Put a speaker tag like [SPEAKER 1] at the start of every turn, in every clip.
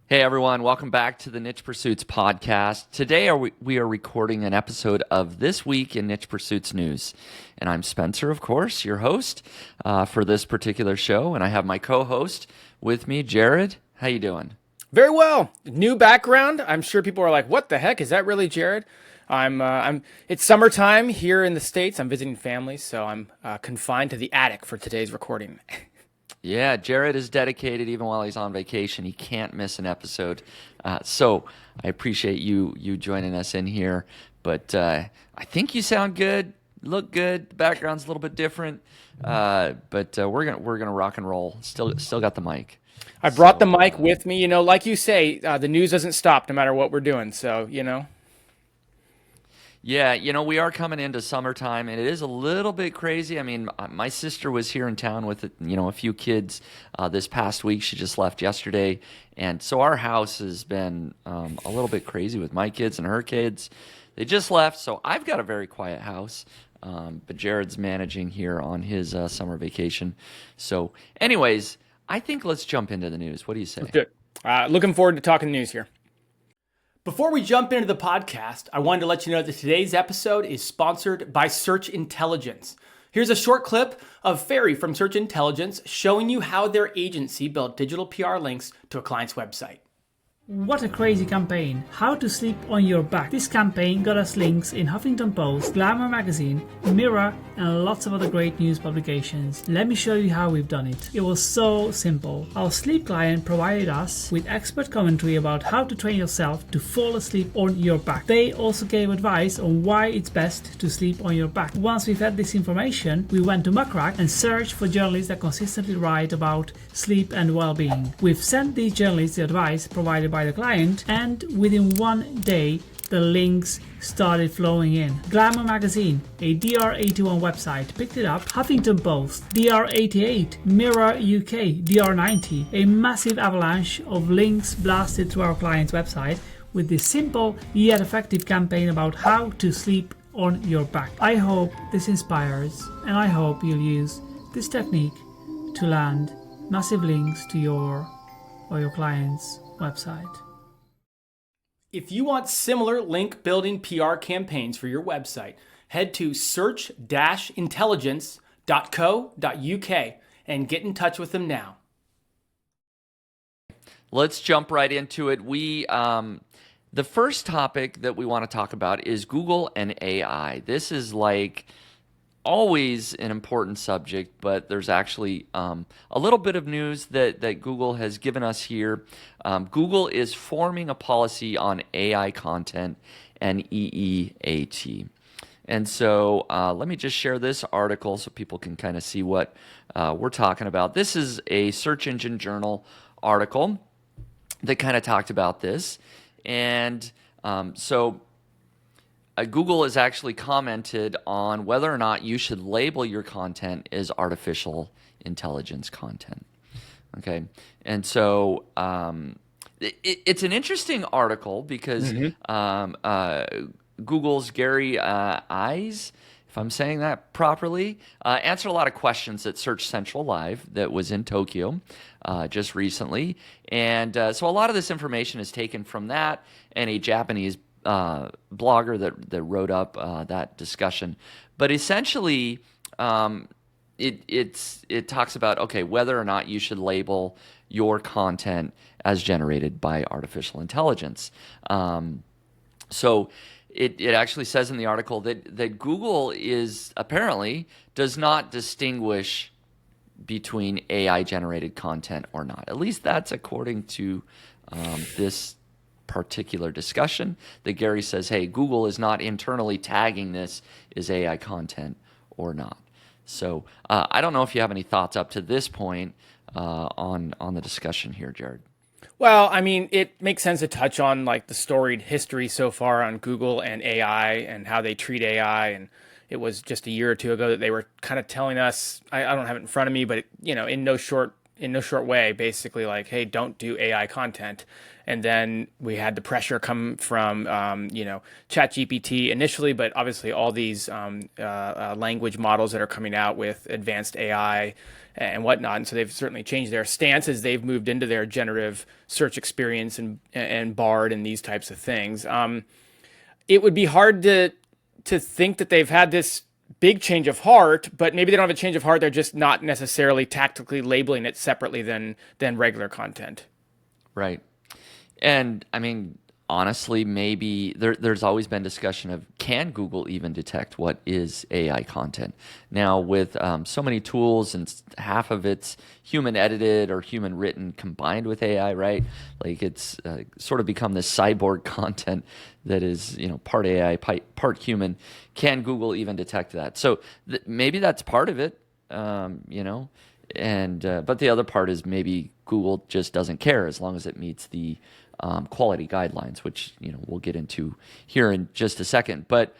[SPEAKER 1] Hey everyone, welcome back to the Niche Pursuits podcast. Today we are recording an episode of This Week in Niche Pursuits News. And I'm Spencer, of course, your host for this particular show. And I have my co-host with me, Jared. How you doing?
[SPEAKER 2] Very well. New background. I'm sure people are like, "What the heck? Is that really Jared?" It's summertime here in the States. I'm visiting family, so I'm confined to the attic for today's recording.
[SPEAKER 1] Yeah, Jared is dedicated even while he's on vacation. He can't miss an episode. So I appreciate you joining us in here. But I think you sound good, look good. The background's a little bit different, but we're gonna rock and roll. Still got the mic.
[SPEAKER 2] I brought the mic with me. Like you say, the news doesn't stop no matter what we're doing. So.
[SPEAKER 1] Yeah, we are coming into summertime, and it is a little bit crazy. I mean, my sister was here in town with, a few kids this past week. She just left yesterday, and so our house has been a little bit crazy with my kids and her kids. They just left, so I've got a very quiet house, but Jared's managing here on his summer vacation. So anyways, I think let's jump into the news. What do you say?
[SPEAKER 2] Good. Looking forward to talking news here. Before we jump into the podcast, I wanted to let you know that today's episode is sponsored by Search Intelligence. Here's a short clip of Ferry from Search Intelligence showing you how their agency built digital PR links to a client's website.
[SPEAKER 3] What a crazy campaign. How to Sleep on Your Back. This campaign got us links in Huffington Post, Glamour magazine, Mirror, and lots of other great news publications. Let me show you how we've done it. It was so simple. Our sleep client provided us with expert commentary about how to train yourself to fall asleep on your back. They also gave advice on why it's best to sleep on your back. Once we've had this information, we went to Muckrack and searched for journalists that consistently write about sleep and well-being. We've sent these journalists the advice provided by the client, and within one day the links started flowing in. Glamour magazine, a DR81 website, picked it up. Huffington Post, DR88, Mirror UK, DR90. A massive avalanche of links blasted to our client's website with this simple yet effective campaign about how to sleep on your back. I hope this inspires, and I hope you'll use this technique to land massive links to your or your client's website.
[SPEAKER 2] If you want similar link building PR campaigns for your website, head to search-intelligence.co.uk and get in touch with them now.
[SPEAKER 1] Let's jump right into it. The first topic that we want to talk about is Google and AI. This is like always an important subject, but there's actually a little bit of news that Google has given us here. Google is forming a policy on AI content and EEAT. And so let me just share this article so people can kind of see what we're talking about. This is a Search Engine Journal article that kind of talked about this. And Google has actually commented on whether or not you should label your content as artificial intelligence content. Okay, and so it's an interesting article because Google's Gary Eyes, if I'm saying that properly, answered a lot of questions at Search Central Live that was in Tokyo just recently. And so a lot of this information is taken from that and a Japanese blogger that wrote up that discussion. But essentially, it talks about, whether or not you should label your content as generated by artificial intelligence. So it actually says in the article that Google does not distinguish between AI generated content or not. At least that's according to this particular discussion, that Gary says, hey, Google is not internally tagging this as AI content or not. So I don't know if you have any thoughts up to this point on the discussion here, Jared.
[SPEAKER 2] Well, I mean, it makes sense to touch on like the storied history so far on Google and AI and how they treat AI. And it was just a year or two ago that they were kind of telling us, I don't have it in front of me, but in no short way, basically like, hey, don't do AI content. And then we had the pressure come from, ChatGPT initially, but obviously all these language models that are coming out with advanced AI and whatnot. And so they've certainly changed their stance as they've moved into their generative search experience and Bard and these types of things. It would be hard to think that they've had this big change of heart, but maybe they don't have a change of heart. They're just not necessarily tactically labeling it separately than regular content.
[SPEAKER 1] Right. And I mean, honestly, maybe there's always been discussion of, can Google even detect what is AI content? Now, with so many tools and half of it's human edited or human written combined with AI, right? Like it's sort of become this cyborg content that is, part AI, part human. Can Google even detect that? So maybe that's part of it, and but the other part is maybe Google just doesn't care as long as it meets the quality guidelines, which we'll get into here in just a second. But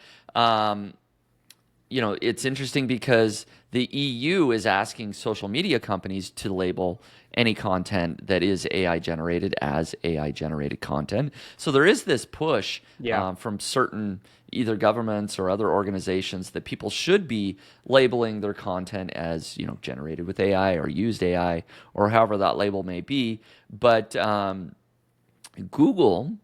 [SPEAKER 1] it's interesting because the EU is asking social media companies to label any content that is AI generated as AI generated content. So there is this push from certain either governments or other organizations that people should be labeling their content as generated with AI or used AI or however that label may be. But Google,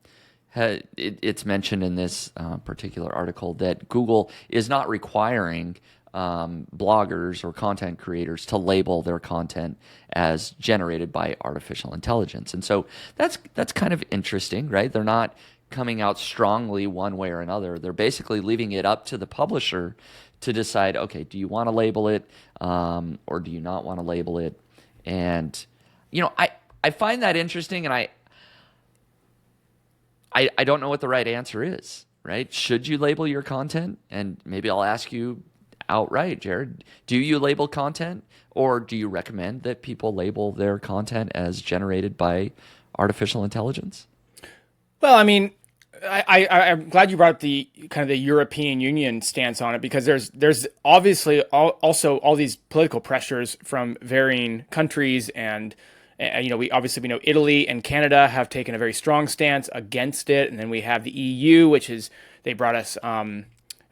[SPEAKER 1] it's mentioned in this particular article that Google is not requiring bloggers or content creators to label their content as generated by artificial intelligence. And so that's kind of interesting, right? They're not coming out strongly one way or another. They're basically leaving it up to the publisher to decide, okay, do you want to label it or do you not want to label it? And, I find that interesting, and I don't know what the right answer is, right? Should you label your content? And maybe I'll ask you outright, Jared, do you label content, or do you recommend that people label their content as generated by artificial intelligence?
[SPEAKER 2] Well, I mean, I'm glad you brought up the kind of the European Union stance on it, because there's obviously also all these political pressures from varying countries, and we know Italy and Canada have taken a very strong stance against it, and then we have the EU, which is they brought us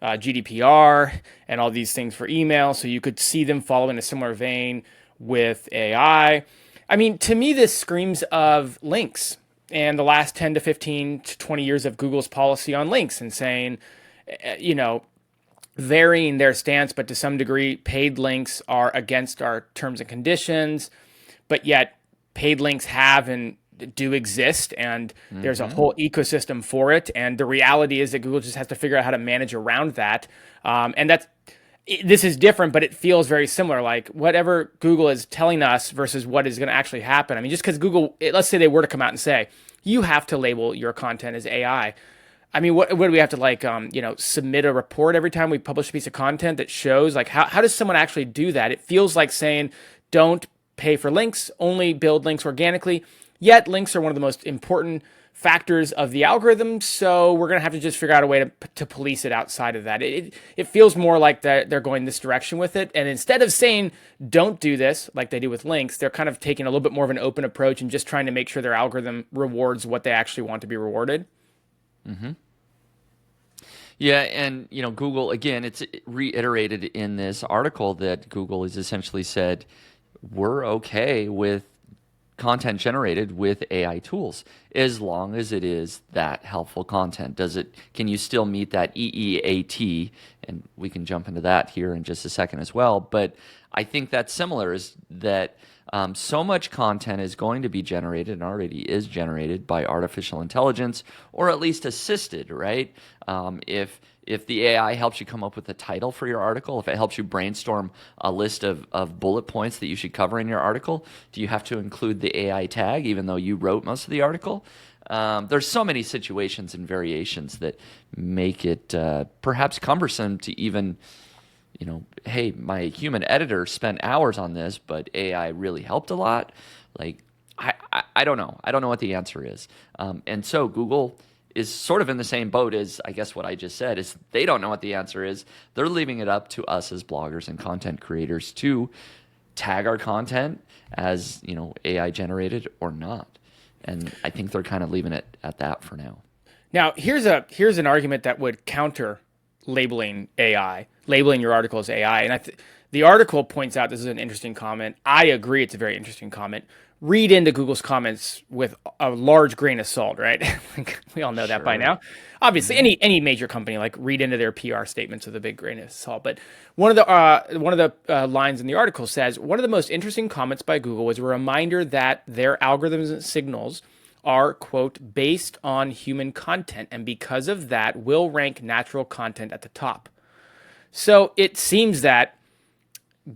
[SPEAKER 2] GDPR and all these things for email, so you could see them follow in a similar vein with AI. I mean, to me, this screams of links and the last 10 to 15 to 20 years of Google's policy on links, and saying, varying their stance, but to some degree, paid links are against our terms and conditions, but yet paid links have and do exist, and there's a whole ecosystem for it. And the reality is that Google just has to figure out how to manage around that. And this is different, but it feels very similar. Like whatever Google is telling us versus what is going to actually happen. I mean, just because Google, let's say they were to come out and say, you have to label your content as AI. I mean, what do we have to submit a report every time we publish a piece of content that shows how does someone actually do that? It feels like saying, don't pay for links, only build links organically. Yet links are one of the most important factors of the algorithm, so we're going to have to just figure out a way to police it outside of that. It feels more like they're going this direction with it, and instead of saying don't do this like they do with links, they're kind of taking a little bit more of an open approach and just trying to make sure their algorithm rewards what they actually want to be rewarded.
[SPEAKER 1] Mm-hmm. Yeah, and Google, again, it's reiterated in this article that Google has essentially said, we're okay with content generated with AI tools as long as it is that helpful content. Can you still meet that EEAT? And we can jump into that here in just a second as well. But I think that's similar, is that so much content is going to be generated and already is generated by artificial intelligence, or at least assisted, right? If the AI helps you come up with a title for your article, if it helps you brainstorm a list of bullet points that you should cover in your article, do you have to include the AI tag even though you wrote most of the article? There's so many situations and variations that make it perhaps cumbersome to even, hey, my human editor spent hours on this, but AI really helped a lot. I don't know. I don't know what the answer is. And so Google is sort of in the same boat as, I guess, what I just said, is they don't know what the answer is. They're leaving it up to us as bloggers and content creators to tag our content as, AI generated or not. And I think they're kind of leaving it at that for now.
[SPEAKER 2] Now, here's an argument that would counter labeling AI, labeling your article as AI. And the article points out, this is an interesting comment. I agree, it's a very interesting comment. Read into Google's comments with a large grain of salt, right? We all know that by
[SPEAKER 1] Sure.
[SPEAKER 2] now. Obviously, any major company, like, read into their PR statements with a big grain of salt. But one of the lines in the article says, one of the most interesting comments by Google was a reminder that their algorithms and signals are, quote, based on human content, and because of that, will rank natural content at the top. So it seems that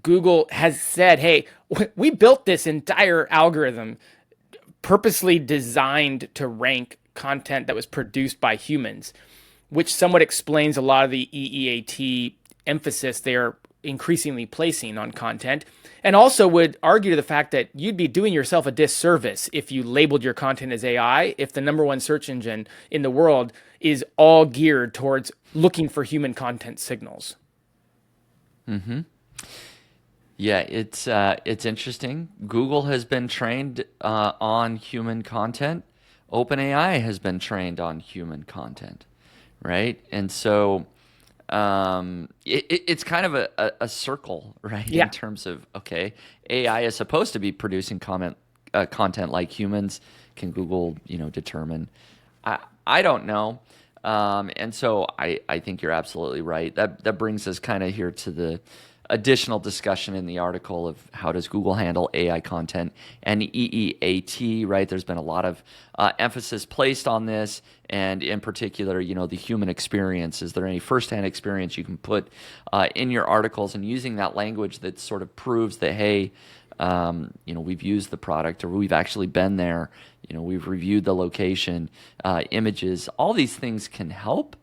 [SPEAKER 2] Google has said, hey, we built this entire algorithm purposely designed to rank content that was produced by humans, which somewhat explains a lot of the EEAT emphasis they're increasingly placing on content, and also would argue to the fact that you'd be doing yourself a disservice if you labeled your content as AI, if the number one search engine in the world is all geared towards looking for human content signals.
[SPEAKER 1] Yeah, it's interesting. Google has been trained on human content. OpenAI has been trained on human content, right? And so it's kind of a circle, right?
[SPEAKER 2] Yeah.
[SPEAKER 1] In terms of, okay, AI is supposed to be producing content like humans. Can Google, determine? I don't know. And so I think you're absolutely right. That brings us kind of here to the additional discussion in the article of how does Google handle AI content and EEAT, right? There's been a lot of emphasis placed on this, and in particular, the human experience. Is there any firsthand experience you can put in your articles, and using that language that sort of proves that, hey, we've used the product, or we've actually been there, we've reviewed the location, images, all these things can help.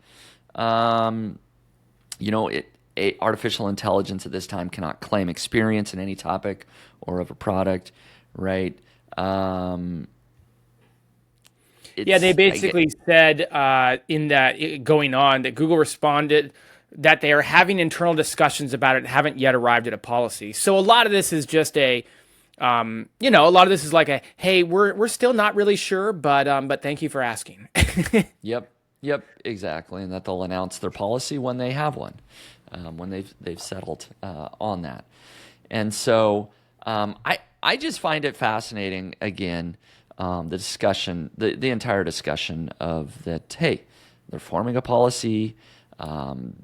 [SPEAKER 1] Artificial intelligence at this time cannot claim experience in any topic or of a product, right?
[SPEAKER 2] Yeah, they basically said in that going on that Google responded that they are having internal discussions about it and haven't yet arrived at a policy. So a lot of this is just a lot of this is like a, hey, we're still not really sure, but thank you for asking.
[SPEAKER 1] Yep, exactly, and that they'll announce their policy when they have one, when they've settled on that. And so I just find it fascinating, again, the discussion, the entire discussion of that, hey, they're forming a policy.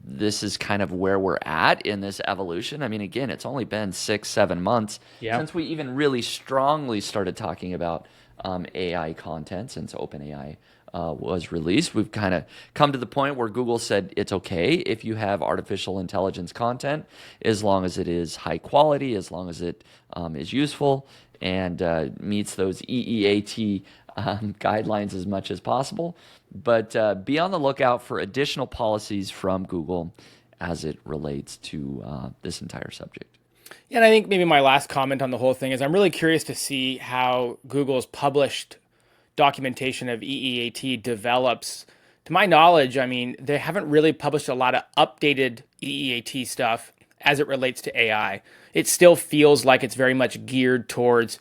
[SPEAKER 1] This is kind of where we're at in this evolution. I mean, again, it's only been 6-7 months since we even really strongly started talking about AI content, since OpenAI was released. We've kind of come to the point where Google said it's okay if you have artificial intelligence content, as long as it is high quality, as long as it is useful and meets those EEAT guidelines as much as possible. But be on the lookout for additional policies from Google as it relates to this entire subject.
[SPEAKER 2] Yeah, and I think maybe my last comment on the whole thing is I'm really curious to see how Google's published documentation of EEAT develops. To my knowledge, I mean, they haven't really published a lot of updated EEAT stuff as it relates to AI. It still feels like it's very much geared towards,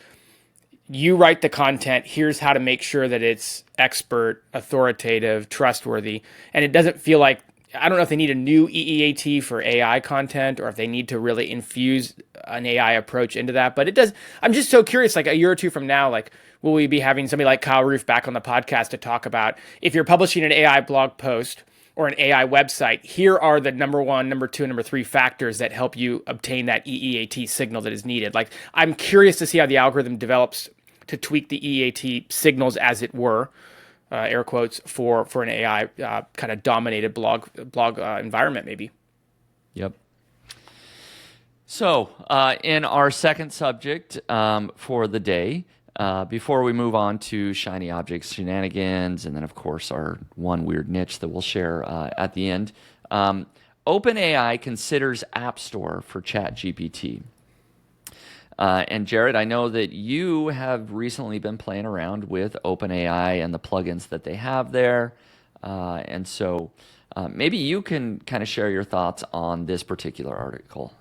[SPEAKER 2] you write the content, here's how to make sure that it's expert, authoritative, trustworthy. And it doesn't feel like, I don't know if they need a new EEAT for AI content, or if they need to really infuse an AI approach into that. But it does, I'm just so curious, like a year or two from now, like, will we be having somebody like Kyle Roof back on the podcast to talk about, if you're publishing an AI blog post or an AI website, here are the number 1, number 2, number 3 factors that help you obtain that EEAT signal that is needed. Like, I'm curious to see how the algorithm develops to tweak the EEAT signals, as it were, air quotes, for an AI kind of dominated blog environment, maybe.
[SPEAKER 1] Yep. So in our second subject for the day, before we move on to shiny objects shenanigans, and then of course our one weird niche that we'll share at the end, OpenAI considers AppStore for ChatGPT. And Jared, I know that you have recently been playing around with OpenAI and the plugins that they have there. And so maybe you can kind of share your thoughts on this particular article.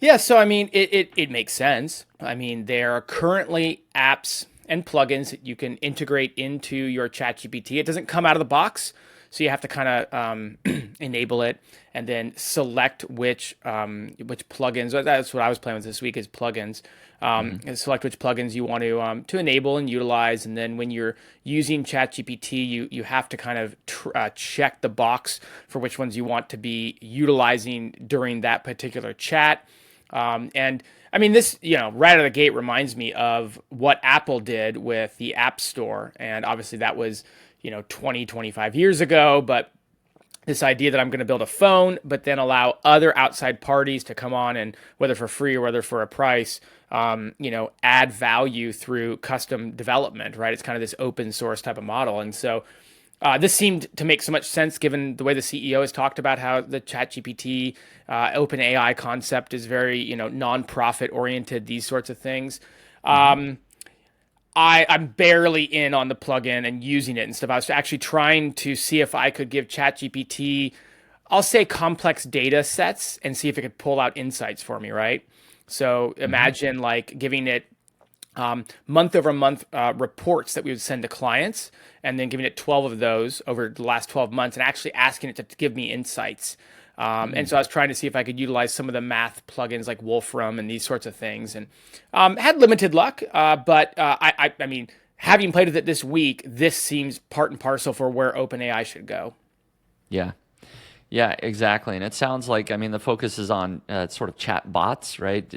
[SPEAKER 2] Yeah, so I mean, it makes sense. I mean, there are currently apps and plugins that you can integrate into your ChatGPT. It doesn't come out of the box. So you have to kind of enable it and then select which plugins. That's what I was playing with this week is plugins. And select which plugins you want to enable and utilize, and then when you're using ChatGPT, you have to kind of check the box for which ones you want to be utilizing during that particular chat. And I mean, this, right out of the gate reminds me of what Apple did with the App Store. And obviously that was, 20, 25 years ago. But this idea that I'm going to build a phone, but then allow other outside parties to come on and whether for free or whether for a price, add value through custom development, right? It's kind of this open source type of model. And so this seemed to make so much sense given the way the CEO has talked about how the ChatGPT, OpenAI concept is very, non-profit oriented, these sorts of things. I'm barely in on the plugin and using it and stuff. I was actually trying to see if I could give ChatGPT, I'll say complex data sets and see if it could pull out insights for me, right? So imagine like giving it month over month reports that we would send to clients and then giving it 12 of those over the last 12 months and actually asking it to give me insights. And so I was trying to see if I could utilize some of the math plugins like Wolfram and these sorts of things, and had limited luck. But I mean, having played with it this week, this seems part and parcel for where OpenAI should go.
[SPEAKER 1] Yeah. Yeah, exactly. And it sounds like, I mean, the focus is on sort of chat bots, right?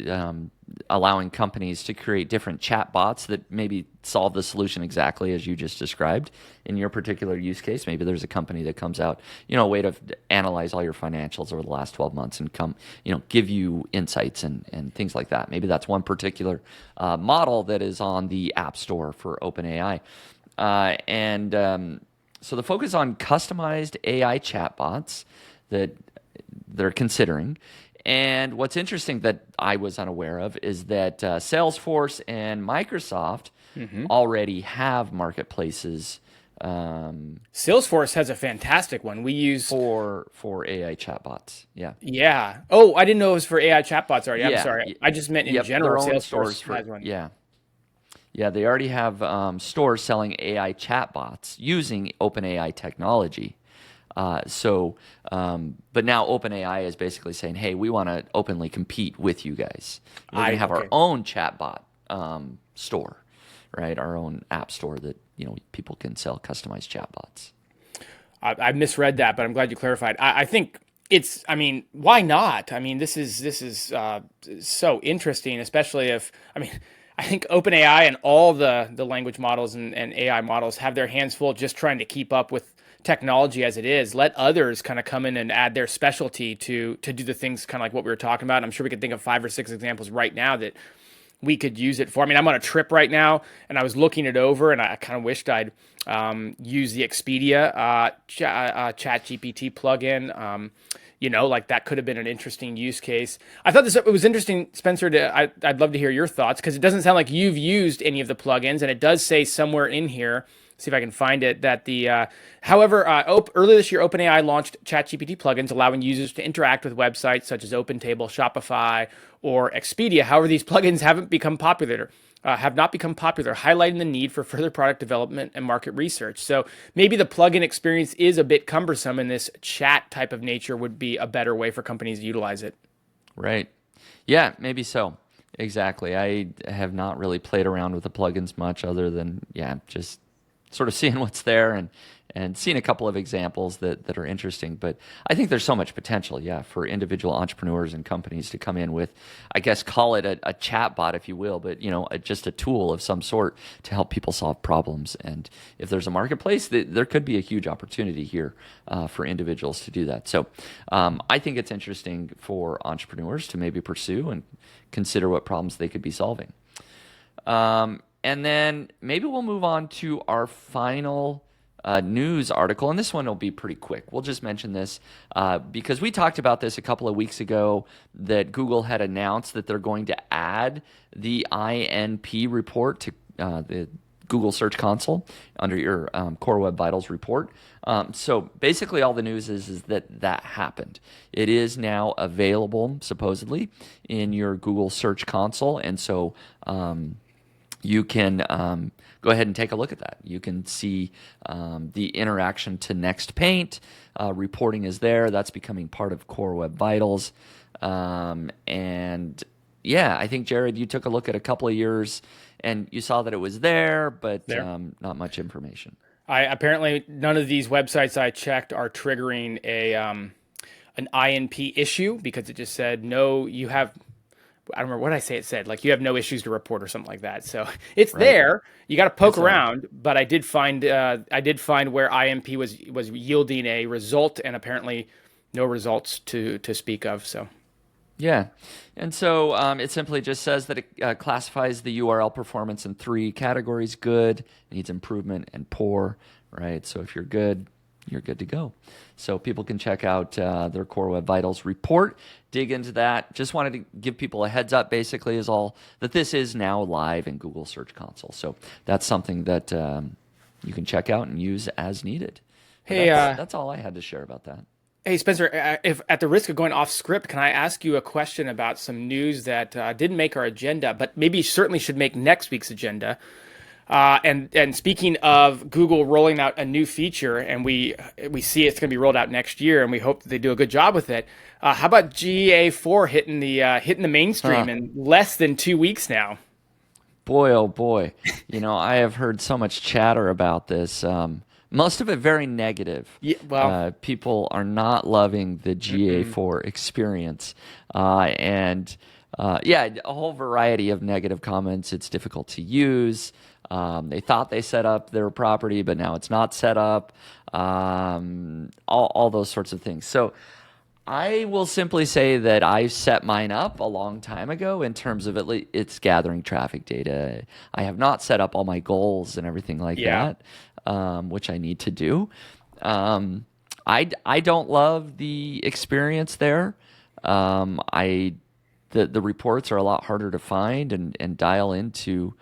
[SPEAKER 1] Allowing companies to create different chat bots that maybe solve the solution exactly as you just described in your particular use case. Maybe there's a company that comes out, a way to analyze all your financials over the last 12 months and give you insights and things like that. Maybe that's one particular model that is on the App Store for OpenAI. So the focus on customized AI chatbots that they're considering. And what's interesting that I was unaware of is that Salesforce and Microsoft already have marketplaces.
[SPEAKER 2] Salesforce has a fantastic one. We use
[SPEAKER 1] for AI chatbots. Yeah.
[SPEAKER 2] Yeah. Oh, I didn't know it was for AI chatbots already. I'm
[SPEAKER 1] Yeah.
[SPEAKER 2] sorry. I just meant in general.
[SPEAKER 1] Their own
[SPEAKER 2] Salesforce
[SPEAKER 1] stores
[SPEAKER 2] has one.
[SPEAKER 1] Yeah. Yeah, they already have stores selling AI chatbots using OpenAI technology. But now OpenAI is basically saying, hey, we want to openly compete with you guys. We're going to have our own chatbot store, right? Our own app store that people can sell customized chatbots.
[SPEAKER 2] I misread that, but I'm glad you clarified. I think it's, I mean, why not? I mean, this is so interesting, especially if, I think OpenAI and all the language models and AI models have their hands full just trying to keep up with technology as it is. Let others kind of come in and add their specialty to do the things kind of like what we were talking about. And I'm sure we could think of 5 or 6 examples right now that we could use it for. I mean, I'm on a trip right now and I was looking it over and I kind of wished I'd use the Expedia ChatGPT plugin. Like that could have been an interesting use case. I thought it was interesting, Spencer. I'd love to hear your thoughts because it doesn't sound like you've used any of the plugins, and it does say somewhere in here. See if I can find it. That however, earlier this year, OpenAI launched ChatGPT plugins, allowing users to interact with websites such as OpenTable, Shopify, or Expedia. However, these plugins have not become popular, highlighting the need for further product development and market research. So maybe the plugin experience is a bit cumbersome, and this chat type of nature would be a better way for companies to utilize it.
[SPEAKER 1] Right. Yeah, maybe so. Exactly. I have not really played around with the plugins much other than, just sort of seeing what's there and seeing a couple of examples that are interesting. But I think there's so much potential, for individual entrepreneurs and companies to come in with, I guess, call it a chat bot, if you will, but, just a tool of some sort to help people solve problems. And if there's a marketplace, there could be a huge opportunity here for individuals to do that. So I think it's interesting for entrepreneurs to maybe pursue and consider what problems they could be solving. And then maybe we'll move on to our final news article, and this one will be pretty quick. We'll just mention this because we talked about this a couple of weeks ago that Google had announced that they're going to add the INP report to the Google Search Console under your Core Web Vitals report. So basically all the news is that happened. It is now available, supposedly, in your Google Search Console, and so you can go ahead and take a look at that. You can see the interaction to Next Paint. Reporting is there. That's becoming part of Core Web Vitals. And yeah, I think, Jared, you took a look at a couple of years and you saw that it was there, but not much information.
[SPEAKER 2] Apparently none of these websites I checked are triggering an INP issue, because it just said, no, you have, I don't remember what I say it said, like you have no issues to report or something like that. So it's there. You got to poke around, but I did find where INP was yielding a result, and apparently no results to speak of. So
[SPEAKER 1] yeah. And so it simply just says that it classifies the URL performance in 3 categories: good, needs improvement, and poor, right? So if you're good, you're good to go. So people can check out their Core Web Vitals report, dig into that. Just wanted to give people a heads up, basically, is all that this is now live in Google Search Console. So that's something that you can check out and use as needed.
[SPEAKER 2] Hey,
[SPEAKER 1] that's all I had to share about that.
[SPEAKER 2] Hey, Spencer, if at the risk of going off script, can I ask you a question about some news that didn't make our agenda, but maybe certainly should make next week's agenda? And speaking of Google rolling out a new feature, and we see it's going to be rolled out next year, and we hope that they do a good job with it. How about GA4 hitting the mainstream in less than 2 weeks now?
[SPEAKER 1] Boy, oh boy! I have heard so much chatter about this. Most of it very negative.
[SPEAKER 2] Yeah, well,
[SPEAKER 1] people are not loving the GA4 experience, and a whole variety of negative comments. It's difficult to use. They thought they set up their property, but now it's not set up. All those sorts of things. So I will simply say that I set mine up a long time ago in terms of it's gathering traffic data. I have not set up all my goals and everything like that, which I need to do. I don't love the experience there. The reports are a lot harder to find and dial into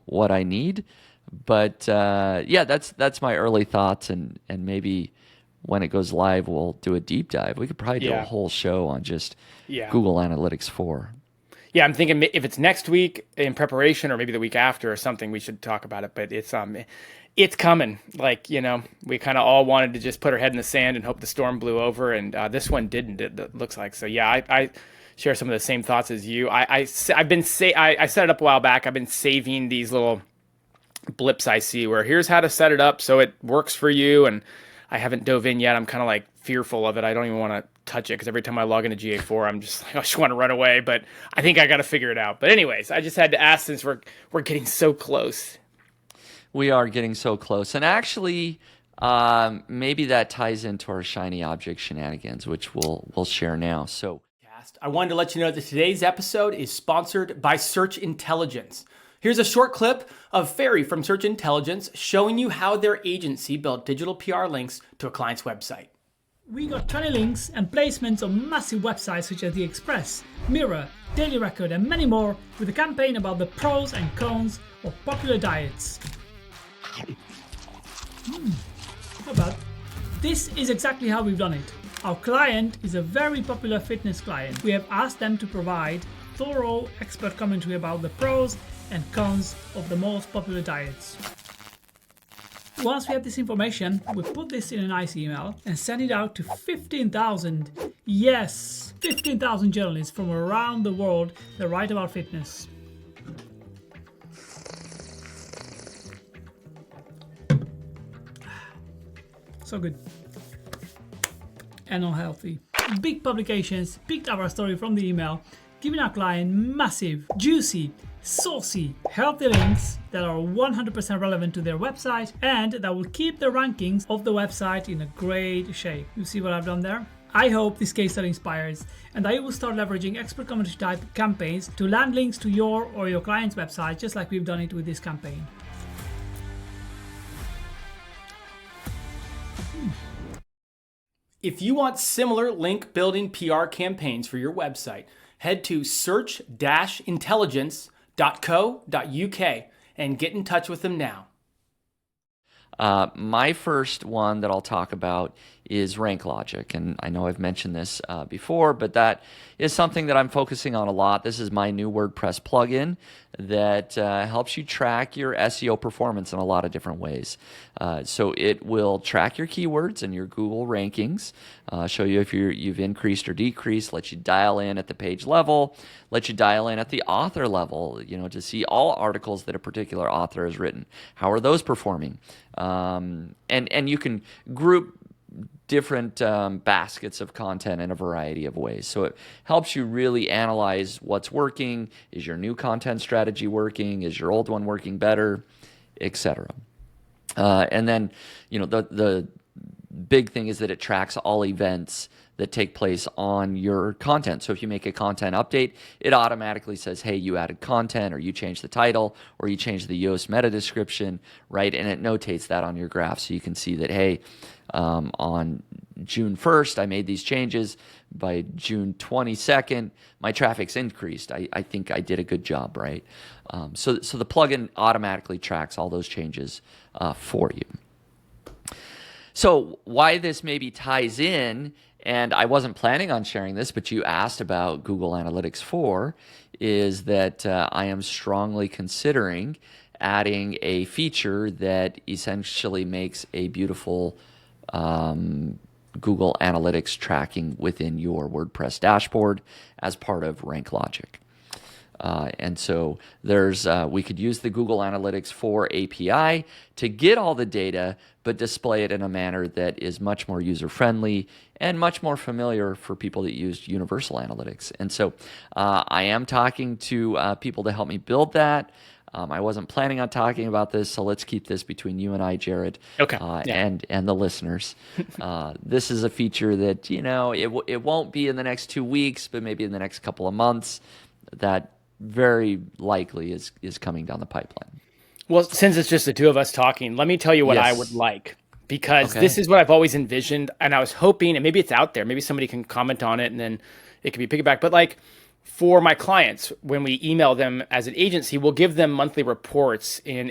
[SPEAKER 1] what I need. But that's my early thoughts, and maybe when it goes live, we'll do a deep dive. We could probably do a whole show on just Google Analytics 4.
[SPEAKER 2] Yeah, I'm thinking if it's next week in preparation, or maybe the week after or something, we should talk about it. But it's coming. Like, we kind of all wanted to just put our head in the sand and hope the storm blew over, and this one didn't. It looks like. So yeah, I share some of the same thoughts as you. I set it up a while back. I've been saving these little blips I see where here's how to set it up so it works for you, and I haven't dove in yet. I'm kind of like fearful of it. I don't even want to touch it because every time I log into GA4, I'm just like, I just want to run away. But I think I got to figure it out. But anyways, I just had to ask, since we're getting so close.
[SPEAKER 1] We are getting so close, and actually, maybe that ties into our shiny object shenanigans, which we'll share now. So,
[SPEAKER 2] I wanted to let you know that today's episode is sponsored by Search Intelligence. Here's a short clip of Ferry from Search Intelligence showing you how their agency built digital PR links to a client's website.
[SPEAKER 3] We got 20 links and placements on massive websites such as The Express, Mirror, Daily Record, and many more, with a campaign about the pros and cons of popular diets. How about? This is exactly how we've done it. Our client is a very popular fitness client. We have asked them to provide thorough expert commentary about the pros and cons of the most popular diets. Once we have this information, we put this in a nice email and send it out to 15,000, yes, 15,000 journalists from around the world that write about fitness. So good. And unhealthy. Big publications picked up our story from the email, giving our client massive, juicy, saucy, healthy links that are 100% relevant to their website and that will keep the rankings of the website in a great shape. You see what I've done there? I hope this case study inspires and that you will start leveraging expert commentary type campaigns to land links to your or your client's website, just like we've done it with this campaign.
[SPEAKER 2] If you want similar link building PR campaigns for your website, head to search-intelligence.co.uk and get in touch with them now.
[SPEAKER 1] My first one that I'll talk about is rank logic. And I know I've mentioned this before, but that is something that I'm focusing on a lot. This is my new WordPress plugin that helps you track your SEO performance in a lot of different ways. So it will track your keywords and your Google rankings, show you if you've increased or decreased, let you dial in at the page level, let you dial in at the author level, to see all articles that a particular author has written. How are those performing? And you can group different baskets of content in a variety of ways. So it helps you really analyze what's working. Is your new content strategy working? Is your old one working better? Etc. And then, the big thing is that it tracks all events that take place on your content. So if you make a content update, it automatically says, hey, you added content, or you changed the title, or you changed the Yoast meta description, right? And it notates that on your graph. So you can see that, hey, on June 1st, I made these changes. By June 22nd, my traffic's increased. I think I did a good job, right? So the plugin automatically tracks all those changes for you. So why this maybe ties in, and I wasn't planning on sharing this, but you asked about Google Analytics 4, is that I am strongly considering adding a feature that essentially makes a beautiful Google Analytics tracking within your WordPress dashboard as part of Rank Logic. And so we could use the Google Analytics 4 API to get all the data, but display it in a manner that is much more user-friendly and much more familiar for people that use Universal Analytics. And so I am talking to people to help me build that. I wasn't planning on talking about this, so let's keep this between you and I, Jared,
[SPEAKER 2] Okay.
[SPEAKER 1] and the listeners. This is a feature that, it won't be in the next 2 weeks, but maybe in the next couple of months. That very likely is coming down the pipeline.
[SPEAKER 2] Well, since it's just the two of us talking, let me tell you what I
[SPEAKER 1] Yes.
[SPEAKER 2] would like, because
[SPEAKER 1] Okay.
[SPEAKER 2] this is what I've always envisioned, and I was hoping, and maybe it's out there, maybe somebody can comment on it, and then it can be piggybacked. But like for my clients, when we email them as an agency, we'll give them monthly reports in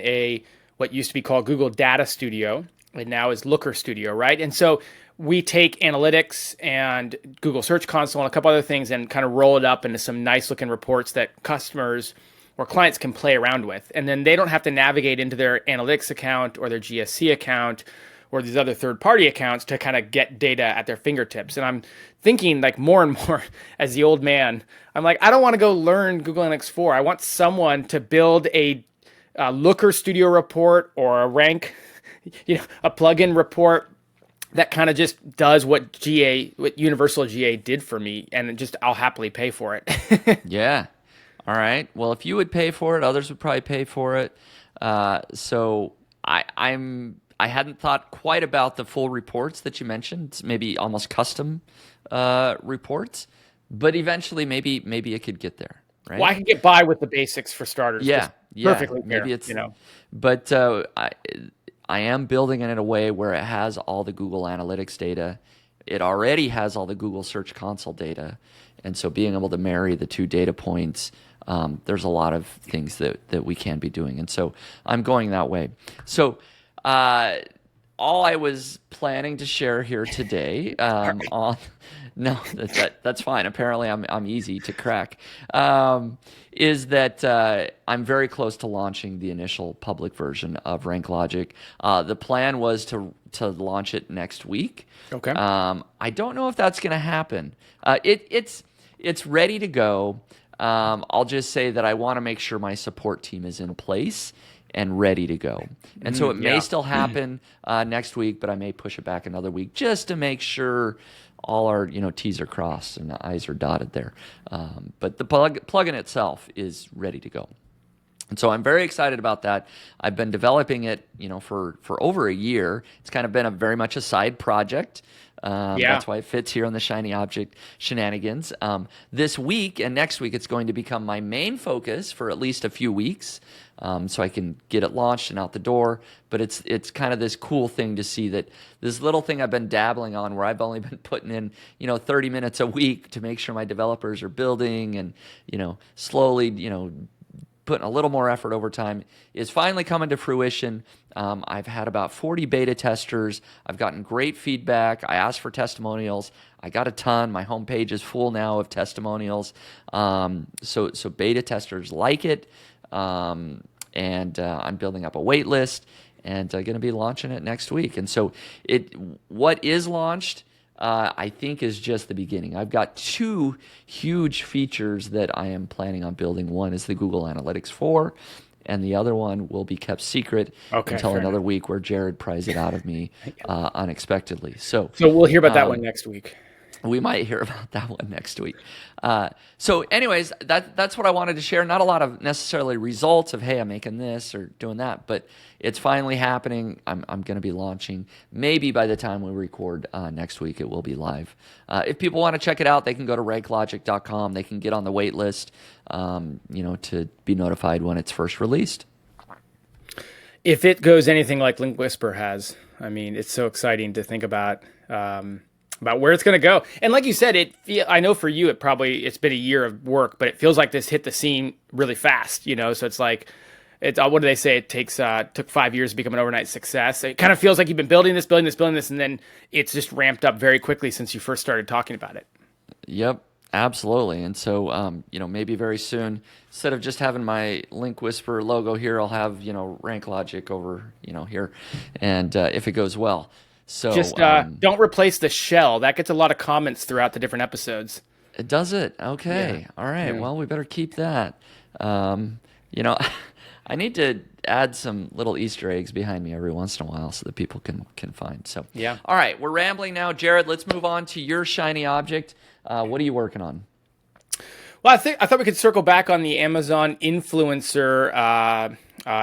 [SPEAKER 2] what used to be called Google Data Studio, and now is Looker Studio, right? And so we take analytics and Google Search Console and a couple other things and kind of roll it up into some nice looking reports that customers or clients can play around with. And then they don't have to navigate into their analytics account or their GSC account or these other third-party accounts to kind of get data at their fingertips. And I'm thinking like more and more as the old man, I'm like, I don't want to go learn Google Analytics 4. I want someone to build a Looker Studio report or a rank, a plugin report that kind of just does what Universal GA did for me, and I'll happily pay for it.
[SPEAKER 1] Yeah. All right. Well, if you would pay for it, others would probably pay for it. So I hadn't thought quite about the full reports that you mentioned. It's maybe almost custom reports, but eventually maybe it could get there. Right.
[SPEAKER 2] Well, I can get by with the basics for starters.
[SPEAKER 1] Yeah.
[SPEAKER 2] Perfectly fair,
[SPEAKER 1] Maybe it's But I am building it in a way where it has all the Google Analytics data. It already has all the Google Search Console data. And so being able to marry the two data points, there's a lot of things that we can be doing. And so I'm going that way. So all I was planning to share here today that's fine. Apparently I'm easy to crack. Is that I'm very close to launching the initial public version of Rank Logic. The plan was to launch it next week.
[SPEAKER 2] Okay.
[SPEAKER 1] I don't know if that's going to happen. It's ready to go. I'll just say that I want to make sure my support team is in place and ready to go. And so it may still happen next week, but I may push it back another week just to make sure all our T's are crossed and the I's are dotted there. But the plugin itself is ready to go. And so I'm very excited about that. I've been developing it, for over a year. It's kind of been very much a side project. That's why it fits here on the Shiny Object Shenanigans. This week and next week, it's going to become my main focus for at least a few weeks, so I can get it launched and out the door. But it's kind of this cool thing to see that this little thing I've been dabbling on, where I've only been putting in 30 minutes a week to make sure my developers are building and slowly putting a little more effort over time, is finally coming to fruition. I've had about 40 beta testers. I've gotten great feedback. I asked for testimonials. I got a ton. My homepage is full now of testimonials. So beta testers like it. And I'm building up a wait list and going to be launching it next week. And so what is launched, I think, is just the beginning. I've got 2 huge features that I am planning on building. One is the Google Analytics 4, and the other one will be kept secret until another week, where Jared pries it out of me unexpectedly. So
[SPEAKER 2] we'll hear about that one next week.
[SPEAKER 1] We might hear about that one next week. So anyways, that's what I wanted to share. Not a lot of necessarily results of, hey, I'm making this or doing that, but it's finally happening. I'm going to be launching. Maybe by the time we record next week, it will be live. If people want to check it out, they can go to ranklogic.com. They can get on the wait list, to be notified when it's first released.
[SPEAKER 2] If it goes anything like Link Whisper has, I mean, it's so exciting to think about where it's going to go. And like you said, I know for you, it's been a year of work, but it feels like this hit the scene really fast, so it's like, what do they say? It took 5 years to become an overnight success. It kind of feels like you've been building this, and then it's just ramped up very quickly since you first started talking about it.
[SPEAKER 1] Yep, absolutely. And so, maybe very soon, instead of just having my Link Whisper logo here, I'll have, Rank Logic over, here, and if it goes well. So
[SPEAKER 2] just don't replace the shell. That gets a lot of comments throughout the different episodes.
[SPEAKER 1] Does it? Okay. Yeah. All right. Yeah. Well, we better keep that. I need to add some little Easter eggs behind me every once in a while so that people can find. So
[SPEAKER 2] yeah.
[SPEAKER 1] All right. We're rambling now. Jared, let's move on to your shiny object. What are you working on?
[SPEAKER 2] Well, I thought we could circle back on the Amazon influencer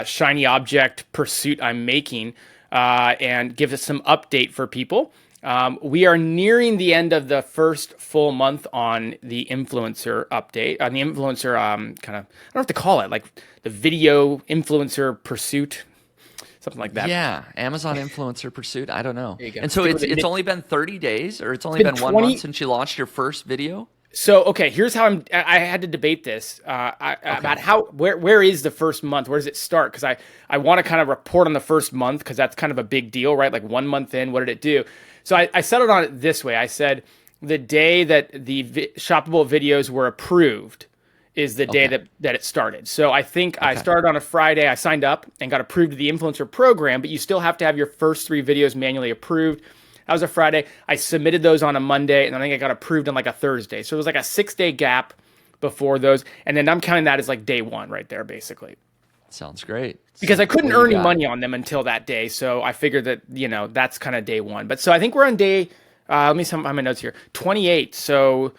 [SPEAKER 2] shiny object pursuit I'm making. And give us some update for people. We are nearing the end of the first full month on the influencer update, on the influencer kind of, I don't know what to call it, like the video influencer pursuit, something like that.
[SPEAKER 1] Yeah, Amazon influencer pursuit. I don't know.
[SPEAKER 2] There you go.
[SPEAKER 1] And so it's only been 30 days, or it's only been 1 month since you launched your first video?
[SPEAKER 2] So, okay, here's how I had to debate this about where is the first month? Where does it start? Because I want to kind of report on the first month because that's kind of a big deal, right? Like 1 month in, what did it do? So I settled on it this way. I said the day that the shoppable videos were approved is the day that it started. So I think I started on a Friday. I signed up and got approved to the influencer program, but you still have to have your first 3 videos manually approved. That was a Friday. I submitted those on a Monday, and I think I got approved on like a Thursday. So it was like a 6-day gap before those. And then I'm counting that as like day 1 right there, basically.
[SPEAKER 1] Sounds great.
[SPEAKER 2] Because I couldn't earn any money on them until that day. So I figured that, that's kind of day 1. But so I think we're on day, let me sum my notes here, 28. So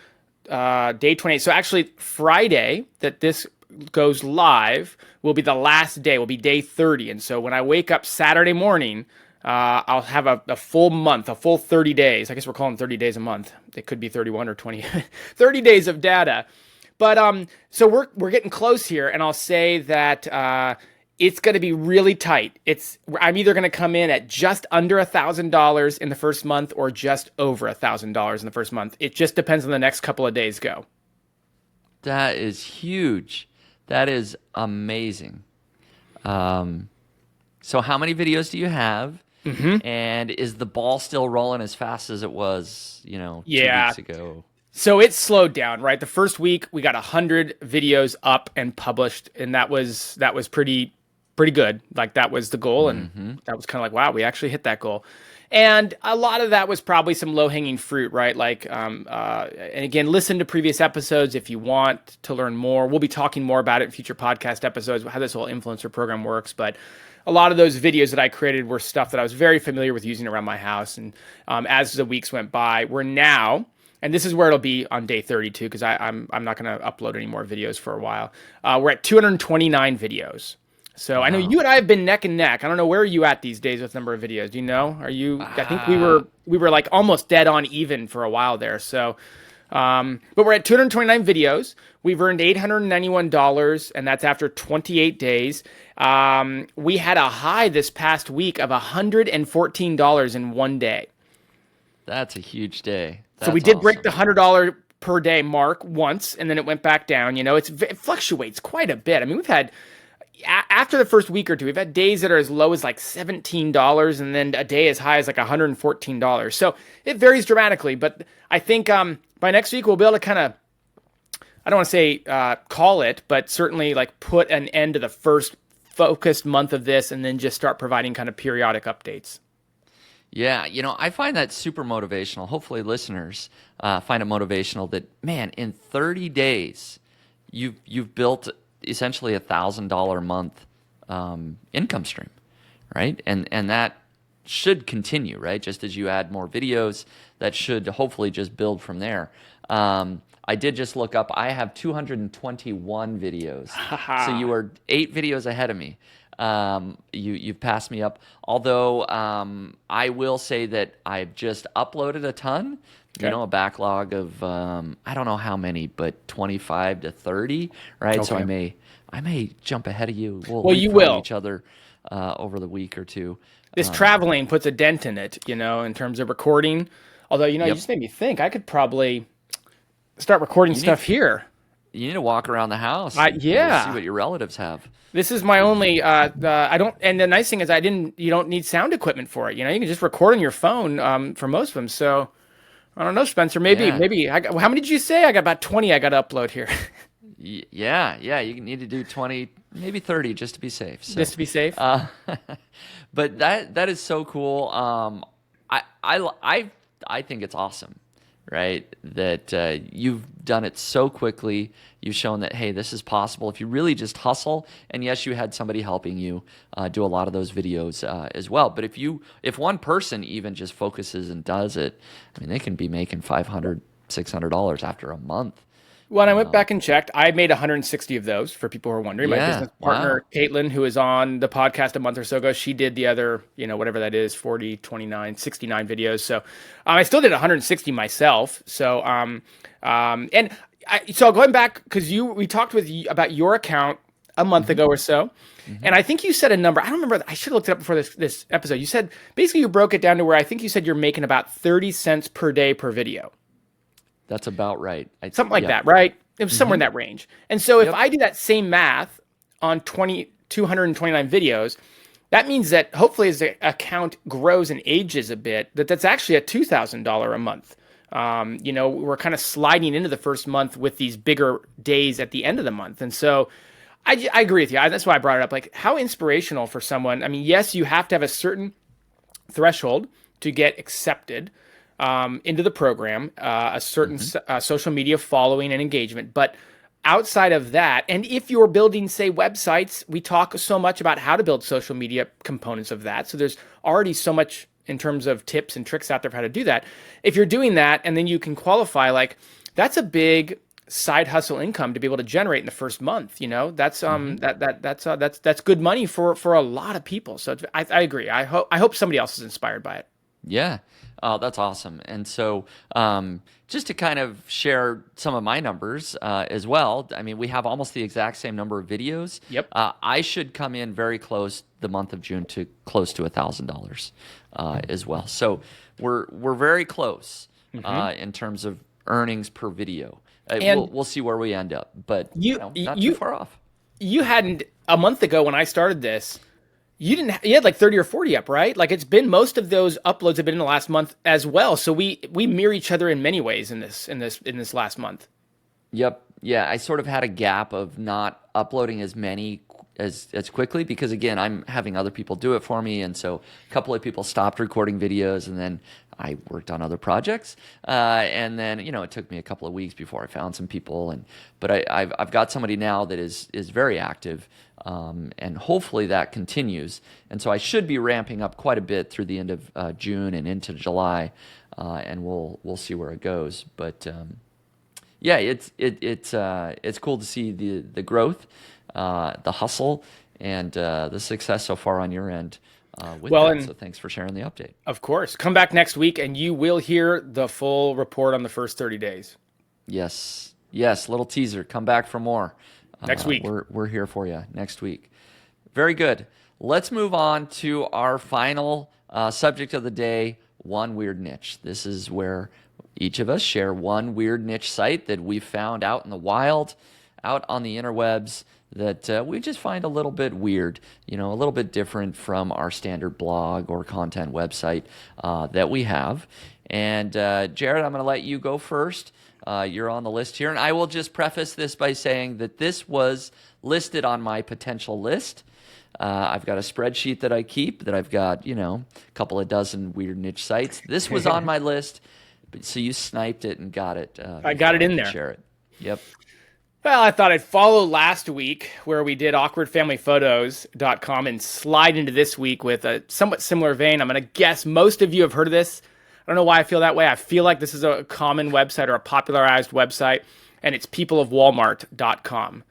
[SPEAKER 2] day 28. So actually Friday that this goes live will be the last day, will be day 30. And so when I wake up Saturday morning, I'll have a full month, a full 30 days. I guess we're calling 30 days a month. It could be 31 or 20, 30 days of data. But so we're getting close here, and I'll say that it's going to be really tight. I'm either going to come in at just under $1,000 in the first month or just over $1,000 in the first month. It just depends on the next couple of days go.
[SPEAKER 1] That is huge. That is amazing. So how many videos do you have?
[SPEAKER 2] Mm-hmm.
[SPEAKER 1] And is the ball still rolling as fast as it was, 2 weeks ago?
[SPEAKER 2] So it slowed down, right? The first week we got 100 videos up and published, and that was pretty good. Like that was the goal, and that was kind of like, wow, we actually hit that goal. And a lot of that was probably some low-hanging fruit, right? Like, and again, listen to previous episodes if you want to learn more. We'll be talking more about it in future podcast episodes, how this whole influencer program works, but a lot of those videos that I created were stuff that I was very familiar with using around my house. And as the weeks went by, we're now, and this is where it'll be on day 32, because I'm not going to upload any more videos for a while. We're at 229 videos. So wow. I know you and I have been neck and neck. I don't know, where are you at these days with number of videos? Do you know? Are you? I think we were like almost dead on even for a while there. So, but we're at 229 videos. We've earned $891, and that's after 28 days. We had a high this past week of $114 in one day.
[SPEAKER 1] That's a huge day.
[SPEAKER 2] So we did break the $100 per day mark once, and then it went back down. It fluctuates quite a bit. I mean, we've had after the first week or two, we've had days that are as low as like $17 and then a day as high as like $114. So it varies dramatically. But I think by next week, we'll be able to kind of, I don't want to say call it, but certainly like put an end to the first focused month of this and then just start providing kind of periodic updates.
[SPEAKER 1] Yeah, I find that super motivational. Hopefully listeners find it motivational that, man, in 30 days, you've built essentially $1,000 a month income stream, right? And that should continue, right? Just as you add more videos, that should hopefully just build from there. I did just look up, I have 221 videos. So you are 8 videos ahead of me. You've passed me up. Although I will say that I've just uploaded a ton. Okay. A backlog of I don't know how many, but 25 to 30, right? Okay. So I may jump ahead of you. We'll
[SPEAKER 2] you will
[SPEAKER 1] each other over the week or two.
[SPEAKER 2] This traveling puts a dent in it, in terms of recording. Although you just made me think I could probably start recording stuff here.
[SPEAKER 1] You need to walk around the house.
[SPEAKER 2] Yeah.
[SPEAKER 1] See what your relatives have.
[SPEAKER 2] This is my only. I don't. And the nice thing is, you don't need sound equipment for it. You can just record on your phone for most of them. So I don't know, Spencer. Maybe. How many did you say? I got about 20. I got to upload here.
[SPEAKER 1] Yeah. You need to do 20, maybe 30, just to be safe. So,
[SPEAKER 2] just to be safe.
[SPEAKER 1] But that is so cool. I think it's awesome. Right? That you've done it so quickly. You've shown that, hey, this is possible if you really just hustle. And yes, you had somebody helping you do a lot of those videos as well. But if one person even just focuses and does it, I mean, they can be making $500, $600 after a month.
[SPEAKER 2] When I went back and checked, I made 160 of those, for people who are wondering. My business partner, Caitlin, who was on the podcast a month or so ago, she did the other, whatever that is, 40, 29, 69 videos. So I still did 160 myself. So, so going back, because we talked about your account a month ago or so, and I think you said a number. I don't remember. I should have looked it up before this episode. You said, basically you broke it down to where I think you said you're making about 30 cents per day per video.
[SPEAKER 1] That's about right.
[SPEAKER 2] Something like that, right? It was somewhere in that range. And so if I do that same math on 229 videos, that means that hopefully as the account grows and ages a bit, that's actually a $2,000 a month. We're kind of sliding into the first month with these bigger days at the end of the month. And so I agree with you. That's why I brought it up. Like, how inspirational for someone. I mean, yes, you have to have a certain threshold to get accepted into the program, a certain social media following and engagement. But outside of that, and if you're building, say, websites, we talk so much about how to build social media components of that. So there's already so much in terms of tips and tricks out there for how to do that. If you're doing that and then you can qualify, like, that's a big side hustle income to be able to generate in the first month. That's that's good money for a lot of people. So I agree. I hope somebody else is inspired by it.
[SPEAKER 1] Yeah. Oh, that's awesome. And so just to kind of share some of my numbers as well, I mean, we have almost the exact same number of videos.
[SPEAKER 2] Yep.
[SPEAKER 1] I should come in very close the month of June to close to $1,000 as well. So we're very close in terms of earnings per video. We'll see where we end up, but not too far off.
[SPEAKER 2] You hadn't, a month ago when I started this, you had like 30 or 40 up, right? Like, it's been, most of those uploads have been in the last month as well. So we mirror each other in many ways in this last month.
[SPEAKER 1] Yep. Yeah. I sort of had a gap of not uploading as many as quickly because, again, I'm having other people do it for me. And so a couple of people stopped recording videos, and then I worked on other projects. And then, it took me a couple of weeks before I found some people. But I've got somebody now that is very active. And hopefully that continues. And so I should be ramping up quite a bit through the end of June and into July, and we'll see where it goes. But yeah, it's cool to see the growth, the hustle, and the success so far on your end. So thanks for sharing the update.
[SPEAKER 2] Of course, come back next week and you will hear the full report on the first 30 days.
[SPEAKER 1] Yes, little teaser. Come back for more.
[SPEAKER 2] Next week.
[SPEAKER 1] We're here for you next week. Very good. Let's move on to our final subject of the day, one weird niche. This is where each of us share one weird niche site that we found out in the wild, out on the interwebs, that we just find a little bit weird, a little bit different from our standard blog or content website that we have. And Jared, I'm going to let you go first. You're on the list here. And I will just preface this by saying that this was listed on my potential list. I've got a spreadsheet that I keep that I've got, a couple of dozen weird niche sites. This was on my list, so you sniped it and got it.
[SPEAKER 2] I got it in there.
[SPEAKER 1] Share it. Yep.
[SPEAKER 2] Well, I thought I'd follow last week where we did awkwardfamilyphotos.com and slide into this week with a somewhat similar vein. I'm going to guess most of you have heard of this. I don't know why I feel that way. I feel like this is a common website or a popularized website, and it's peopleofwalmart.com.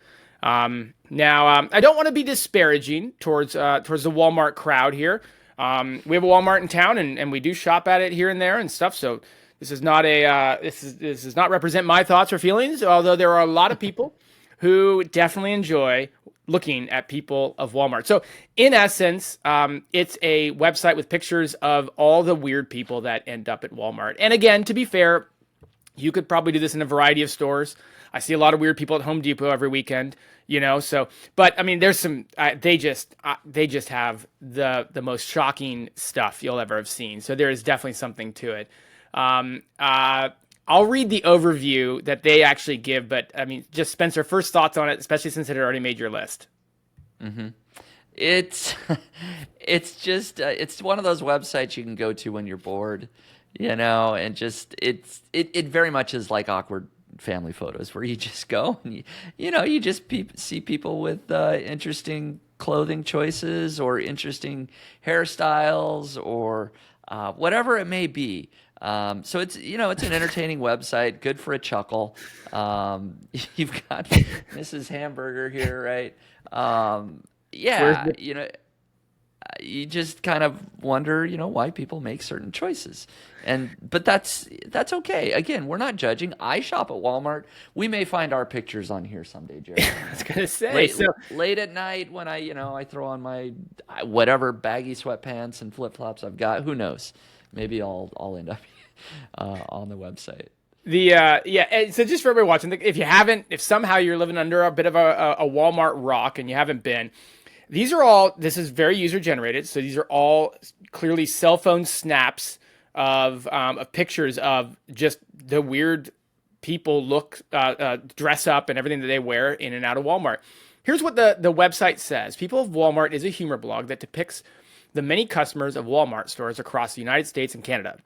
[SPEAKER 2] Now, I don't want to be disparaging towards the Walmart crowd here. We have a Walmart in town, and we do shop at it here and there and stuff. So this is not this does not represent my thoughts or feelings. Although there are a lot of people who definitely enjoy looking at People of Walmart. So in essence, it's a website with pictures of all the weird people that end up at Walmart. And again, to be fair, you could probably do this in a variety of stores. I see a lot of weird people at Home Depot every weekend, so, but I mean, there's some, they just have the most shocking stuff you'll ever have seen. So there is definitely something to it. I'll read the overview that they actually give, but I mean, just Spencer, first thoughts on it, especially since it had already made your list.
[SPEAKER 1] Mm-hmm. It's just, it's one of those websites you can go to when you're bored, and just, it very much is like awkward family photos where you just go and you just see people with interesting clothing choices or interesting hairstyles or whatever it may be. So it's it's an entertaining website, good for a chuckle. You've got Mrs. Hamburger here, right? You just kind of wonder, why people make certain choices. But that's okay. Again, we're not judging. I shop at Walmart. We may find our pictures on here someday, Jerry.
[SPEAKER 2] I was gonna say
[SPEAKER 1] late at night when I throw on my whatever baggy sweatpants and flip flops I've got. Who knows? Maybe I'll end up on the website.
[SPEAKER 2] So just for everybody watching, if somehow you're living under a bit of a Walmart rock and you haven't been. This is very user generated. So these are all clearly cell phone snaps of pictures of just the weird people dress up and everything that they wear in and out of Walmart. Here's what the website says. People of Walmart is a humor blog that depicts the many customers of Walmart stores across the United States and Canada.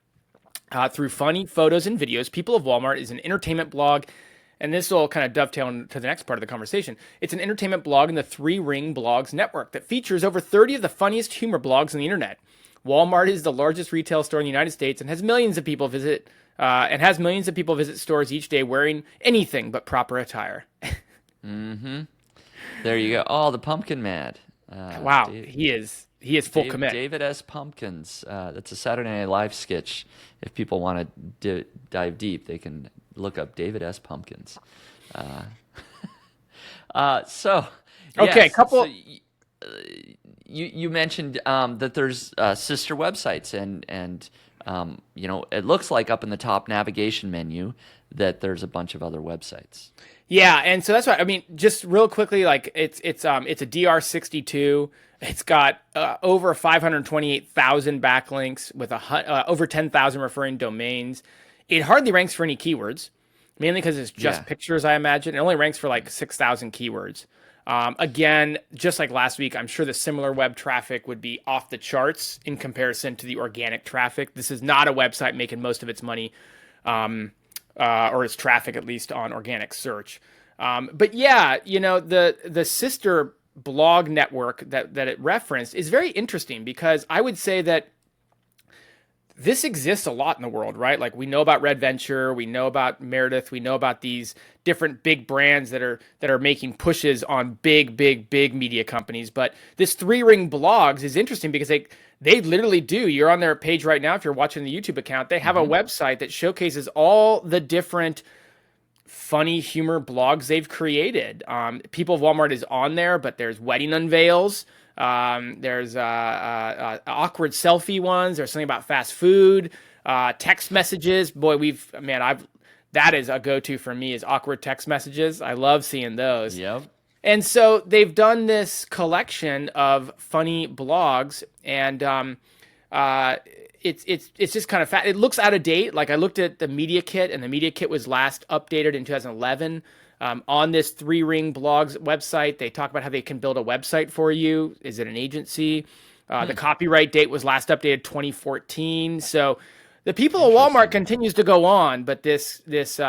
[SPEAKER 2] Through funny photos and videos, People of Walmart is an entertainment blog. And this will kind of dovetail into the next part of the conversation. It's an entertainment blog in the Three Ring Blogs network that features over 30 of the funniest humor blogs on the internet. Walmart is the largest retail store in the United States and has millions of people visit stores each day wearing anything but proper attire.
[SPEAKER 1] Mm-hmm. There you go. Oh, the Pumpkin Mad.
[SPEAKER 2] Wow, he is full commit.
[SPEAKER 1] David S. Pumpkins. That's a Saturday Night Live sketch. If people want to dive deep, they can look up David S. Pumpkins. You mentioned that there's sister websites and it looks like up in the top navigation menu that there's a bunch of other websites.
[SPEAKER 2] Yeah, and so that's why I mean, just real quickly, like it's a DR62. It's got over 528,000 backlinks with over 10,000 referring domains. It hardly ranks for any keywords, mainly because it's just pictures, I imagine. It only ranks for like 6,000 keywords. Again, just like last week, I'm sure the similar web traffic would be off the charts in comparison to the organic traffic. This is not a website making most of its money, or its traffic, at least on organic search. But yeah, the sister blog network that it referenced is very interesting because I would say that this exists a lot in the world, right? Like we know about Red Venture, we know about Meredith, we know about these different big brands that are making pushes on big media companies. But this Three Ring Blogs is interesting because they literally do. You're on their page right now if you're watching the YouTube account. They have a website that showcases all the different funny humor blogs they've created. People of Walmart is on there, but there's wedding unveils. There's awkward selfie ones. There's something about fast food. Text messages, boy, that is a go-to for me is awkward text messages. I love seeing those.
[SPEAKER 1] Yep.
[SPEAKER 2] And so they've done this collection of funny blogs, and uh, it's just kind of fat. It looks out of date. Like I looked at the Media Kit, and the Media Kit was last updated in 2011. On this Three Ring Blogs website, they talk about how they can build a website for you. Is it an agency? The copyright date was last updated 2014. So the people at Walmart continues to go on, but this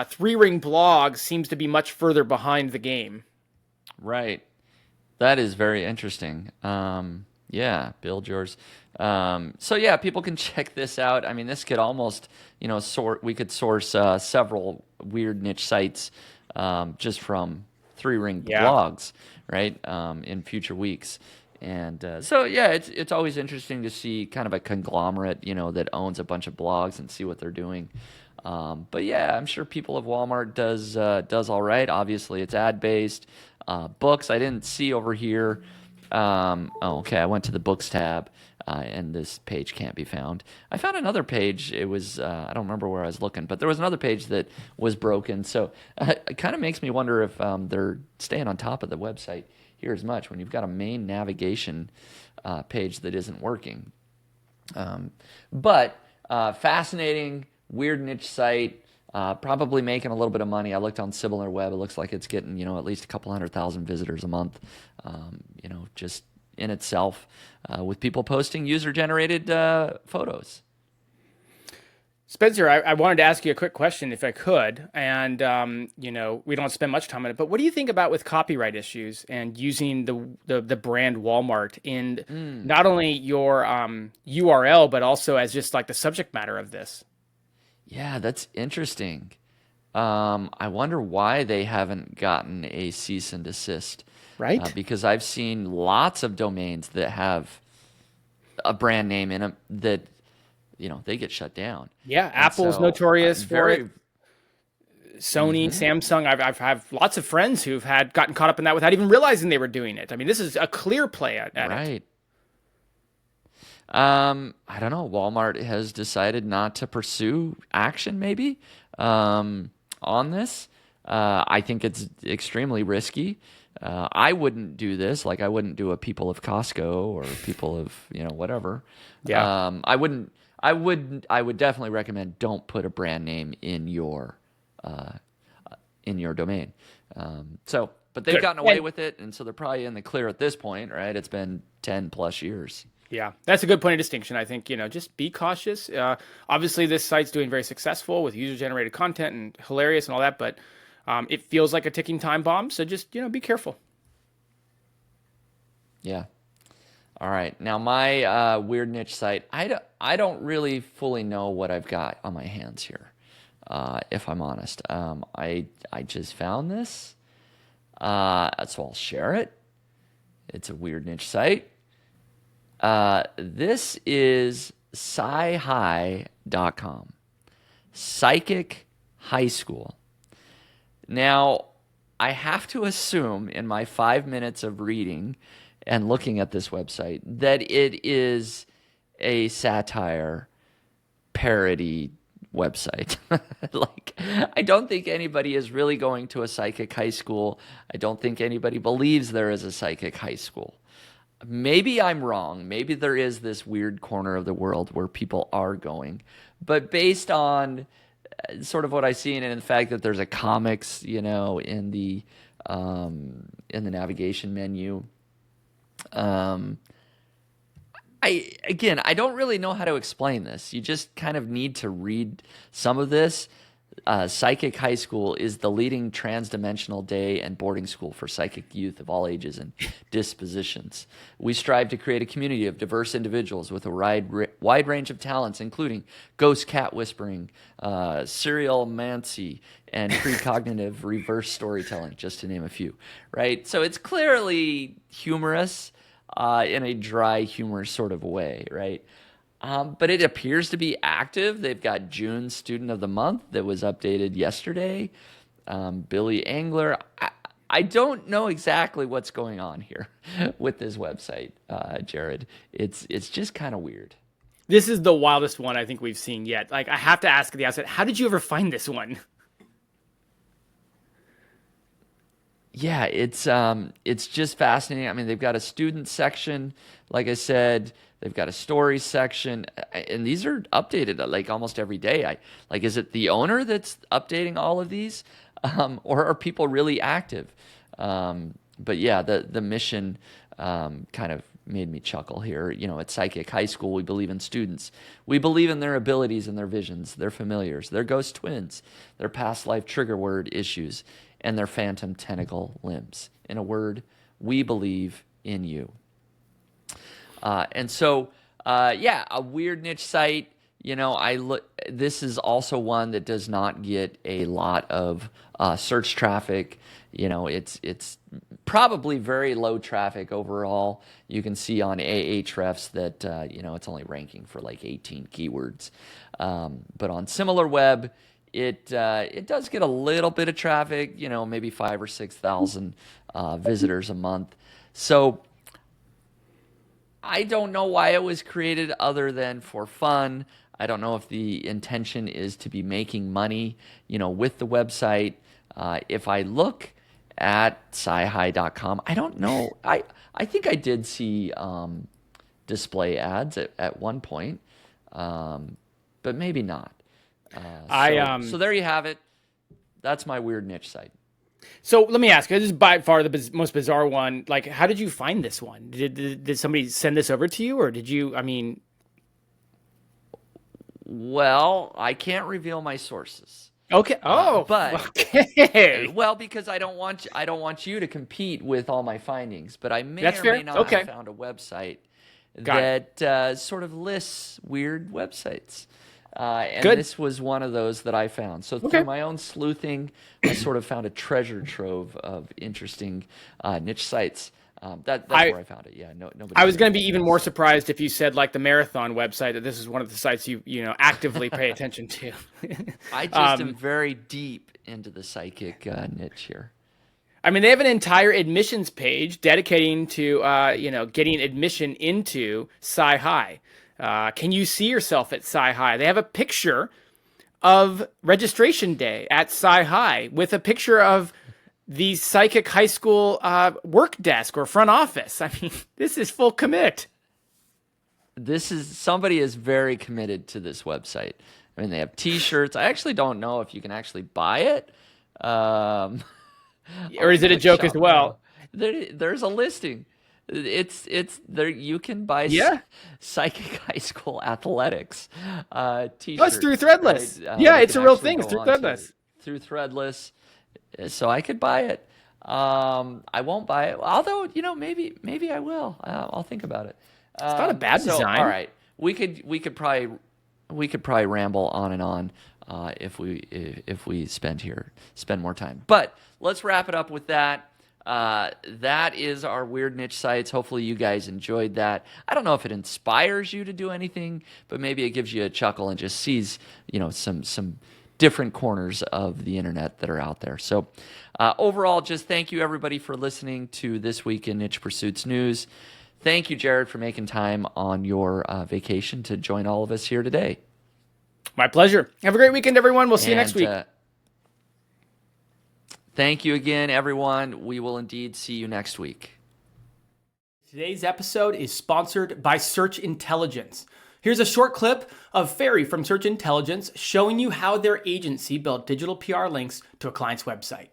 [SPEAKER 2] Three Ring blog seems to be much further behind the game.
[SPEAKER 1] Right. That is very interesting. Yeah, build yours. So yeah, people can check this out. I mean, this could almost, we could source several weird niche sites just from Three Ring blogs, right? In future weeks. And so yeah, it's always interesting to see kind of a conglomerate, that owns a bunch of blogs and see what they're doing. But yeah, I'm sure people of Walmart does all right. Obviously, it's ad based. Books I didn't see over here. Okay, I went to the books tab, and this page can't be found. I found another page. It was I don't remember where I was looking, but there was another page that was broken. So it kind of makes me wonder if they're staying on top of the website here as much when you've got a main navigation page that isn't working. But fascinating, weird niche site. Probably making a little bit of money. I looked on Similar Web. It looks like it's getting, at least a couple 100,000 visitors a month, just in itself, with people posting user-generated photos.
[SPEAKER 2] Spencer, I wanted to ask you a quick question if I could, and we don't spend much time on it, but what do you think about with copyright issues and using the brand Walmart in not only your URL but also as just like the subject matter of this?
[SPEAKER 1] Yeah, that's interesting. I wonder why they haven't gotten a cease and desist.
[SPEAKER 2] Right?
[SPEAKER 1] Because I've seen lots of domains that have a brand name in them that, they get shut down.
[SPEAKER 2] Yeah,
[SPEAKER 1] And
[SPEAKER 2] Apple's
[SPEAKER 1] so
[SPEAKER 2] notorious
[SPEAKER 1] I'm
[SPEAKER 2] for it. Sony, Samsung. I've have lots of friends who've gotten caught up in that without even realizing they were doing it. I mean, this is a clear play at it.
[SPEAKER 1] Right. I don't know. Walmart has decided not to pursue action, maybe, on this. I think it's extremely risky. I wouldn't do this. Like I wouldn't do a people of Costco or people of, whatever.
[SPEAKER 2] Yeah.
[SPEAKER 1] I would definitely recommend don't put a brand name in your domain. But they've
[SPEAKER 2] Good.
[SPEAKER 1] gotten away with it. And so they're probably in the clear at this point, right? It's been 10 plus years.
[SPEAKER 2] Yeah, that's a good point of distinction. I think, just be cautious. Obviously, this site's doing very successful with user-generated content and hilarious and all that, but it feels like a ticking time bomb. So just, be careful.
[SPEAKER 1] Yeah. All right. Now, my weird niche site, I don't really fully know what I've got on my hands here, if I'm honest. I just found this, so I'll share it. It's a weird niche site. This is psyhigh.com. Psychic High School. Now, I have to assume in my 5 minutes of reading and looking at this website that it is a satire parody website. I don't think anybody is really going to a psychic high school. I don't think anybody believes there is a psychic high school. Maybe I'm wrong. Maybe there is this weird corner of the world where people are going. But based on sort of what I've seen and the fact that there's a comics, in the navigation menu, I don't really know how to explain this. You just kind of need to read some of this. Psychic High School is the leading transdimensional day and boarding school for psychic youth of all ages and dispositions. We strive to create a community of diverse individuals with a wide range of talents, including ghost cat whispering, serial mancy, and precognitive reverse storytelling, just to name a few. Right? So it's clearly humorous in a dry humor sort of way, right? But it appears to be active. They've got June Student of the Month that was updated yesterday. Billy Angler. I don't know exactly what's going on here with this website, Jared. It's just kind of weird.
[SPEAKER 2] This is the wildest one I think we've seen yet. Like, I have to ask at the outset, how did you ever find this one?
[SPEAKER 1] Yeah, it's just fascinating. I mean, they've got a student section, like I said, they've got a stories section, and these are updated like almost every day. Like, is it the owner that's updating all of these, or are people really active? But yeah, the mission kind of made me chuckle here. You know, at Psychic High School, we believe in students. We believe in their abilities and their visions, their familiars, their ghost twins, their past life trigger word issues, and their phantom tentacle limbs. In a word, we believe in you. And so, yeah, a weird niche site. You know, this is also one that does not get a lot of search traffic. You know, it's probably very low traffic overall. You can see on Ahrefs that you know, it's only ranking for like 18 keywords. But on SimilarWeb, it does get a little bit of traffic. You know, maybe 5,000 or 6,000 visitors a month. So I don't know why it was created other than for fun. I don't know if the intention is to be making money, you know, with the website. If I look at psyhigh.com, I don't know. I think I did see display ads at one point, but maybe not. So there you have it. That's my weird niche site.
[SPEAKER 2] So let me ask, this is by far the most bizarre one. Like, how did you find this one? Did somebody send this over to you, or did you, I mean...
[SPEAKER 1] Well, I can't reveal my sources.
[SPEAKER 2] Okay. Oh,
[SPEAKER 1] but
[SPEAKER 2] okay.
[SPEAKER 1] Well, because I don't want you to compete with all my findings, but I may
[SPEAKER 2] That's
[SPEAKER 1] or
[SPEAKER 2] fair.
[SPEAKER 1] may not
[SPEAKER 2] Okay.
[SPEAKER 1] have found a website
[SPEAKER 2] Got
[SPEAKER 1] that sort of lists weird websites. And
[SPEAKER 2] Good.
[SPEAKER 1] this was one of those that I found. So
[SPEAKER 2] Okay.
[SPEAKER 1] through my own sleuthing, I sort of found a treasure trove of interesting niche sites. That's where I found it. Yeah, nobody.
[SPEAKER 2] I was going to be even more surprised if you said, like, the Marathon website, that this is one of the sites you actively pay attention to.
[SPEAKER 1] I just am very deep into the psychic niche here.
[SPEAKER 2] I mean, they have an entire admissions page dedicating to, getting admission into Psy High. Can you see yourself at Psy High? They have a picture of registration day at Psy High with a picture of the Psychic High School work desk or front office. I mean, this is full commit.
[SPEAKER 1] Somebody is very committed to this website. I mean, they have T-shirts. I actually don't know if you can actually buy it.
[SPEAKER 2] Or is it a joke as well?
[SPEAKER 1] There's a listing. It's there. You can buy Psychic High School athletics T-shirts.
[SPEAKER 2] Oh, it's through Threadless.
[SPEAKER 1] Yeah,
[SPEAKER 2] it's a real thing. It's through Threadless.
[SPEAKER 1] Through Threadless. So I could buy it. I won't buy it. Although, you know, maybe I will. I'll think about it.
[SPEAKER 2] It's not a bad design.
[SPEAKER 1] All right, we could probably ramble on and on if we spend more time. But let's wrap it up with that. That is our weird niche sites. Hopefully you guys enjoyed that. I don't know if it inspires you to do anything, but maybe it gives you a chuckle and just sees, you know, some different corners of the internet that are out there. So overall, just thank you everybody for listening to This Week in Niche Pursuits News. Thank you, Jared, for making time on your vacation to join all of us here today.
[SPEAKER 2] My pleasure. Have a great weekend, everyone. We'll see you next week.
[SPEAKER 1] Thank you again, everyone. We will indeed see you next week.
[SPEAKER 2] Today's episode is sponsored by Search Intelligence. Here's a short clip of Ferry from Search Intelligence showing you how their agency built digital PR links to a client's website.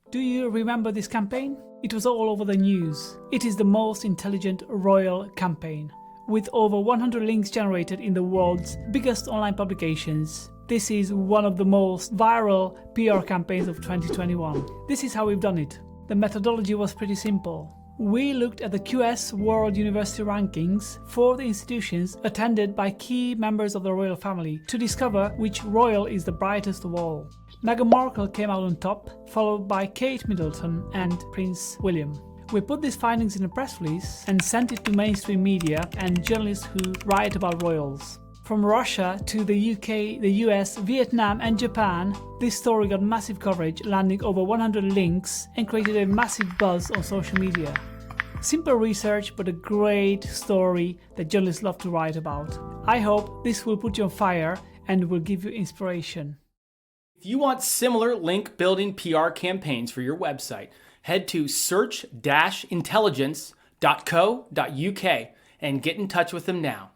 [SPEAKER 3] Do you remember this campaign? It was all over the news. It is the most intelligent royal campaign. With over 100 links generated in the world's biggest online publications, this is one of the most viral PR campaigns of 2021. This is how we've done it. The methodology was pretty simple. We looked at the QS World University rankings for the institutions attended by key members of the royal family to discover which royal is the brightest of all. Meghan Markle came out on top, followed by Kate Middleton and Prince William. We put these findings in a press release and sent it to mainstream media and journalists who write about royals. From Russia to the UK, the US, Vietnam and Japan, this story got massive coverage, landing over 100 links and created a massive buzz on social media. Simple research, but a great story that journalists love to write about. I hope this will put you on fire and will give you inspiration.
[SPEAKER 2] If you want similar link building PR campaigns for your website, head to search-intelligence.co.uk and get in touch with them now.